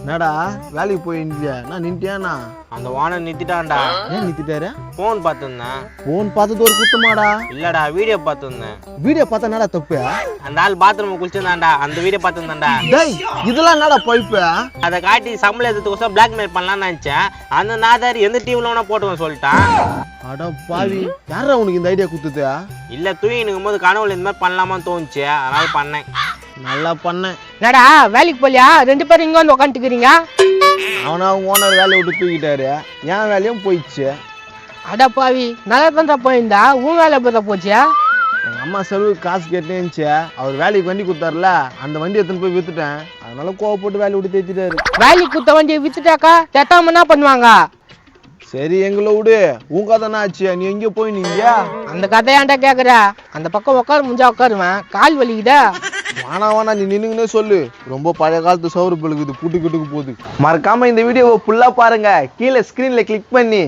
என்னடா வேலைக்கு போயிருந்தியா? நான் நின்ட்டியாண்ணா? அந்த ஓனர் நிறுத்திட்டான்டா. ஏன் நிறுத்திட்டாரு? போன் பார்த்துருந்தேன். போன் பார்த்தது ஒரு குத்தமாடா? இல்லடா, வீடியோ பார்த்துருந்தேன். வீடியோ பார்த்தா என்னடா தப்பு? அந்த ஆள் பாத்ரூம் குளிச்சிருந்தான்டா, அந்த வீடியோ பார்த்துருந்தான்டா. டேய் இதெல்லாம் என்னடா பைப்பு? அதை காட்டி சம்பளம் எடுத்துக்கோசம் பிளாக்மெயில் பண்ணலாம்னு நினைச்சேன். அந்த நாதாரி எந்த டீம்ல வேணா போட்டுக்கணும் சொல்லிட்டான். அட பாவி, யாரா உனக்கு இந்த ஐடியா குத்துது? இல்ல தூங்கி நிற்கும் போது கனவுல இந்த மாதிரி பண்ணலாமான்னு தோணுச்சு, அதனால பண்ணேன். நல்லா பண்ணேன். என்னடா வேலைக்கு போலியா? 2 பேரும் இங்க வந்து உட்காந்துக்கிறீங்க. அவனா ஓனர் வேலையை விட்டு தூக்கிட்டாரு, என் வேலையும் போயிடுச்சு. அட பாவி, நல்லா தான் போயிருந்தா உன் வேலை பார்த்தா போச்சு. எங்கள் அம்மா செலவுக்கு காசு கேட்டேன்னுச்சு. அவர் வேலைக்கு வண்டி கொடுத்தாருல, அந்த வண்டி எடுத்துன்னு போய் வித்துட்டேன். அதனால கோவப்பட்டு வேலையை விட்டு தேத்திட்டாரு. வேலைக்கு கொடுத்த வண்டியை வித்துட்டாக்கா தேத்தாம என்ன பண்ணுவாங்க? சரி எங்களை விடு, உன் கதை என்ன ஆச்சு? நீ எங்கேயோ போய் நீங்க அந்த கதையாண்டா கேக்குற? அந்த பக்கம் உட்காரு முடிஞ்சா உட்காருவேன், கால் வலிக்குதா? வேணா நீ நின்னுங்கன்னே சொல்லு. ரொம்ப பழைய காலத்து சவுறு பழுகுது, புட்டுக்கிட்டுக்கு போகுது. மறக்காம இந்த வீடியோவை ஃபுல்லா பாருங்க. கீழே ஸ்கிரீன்ல கிளிக் பண்ணி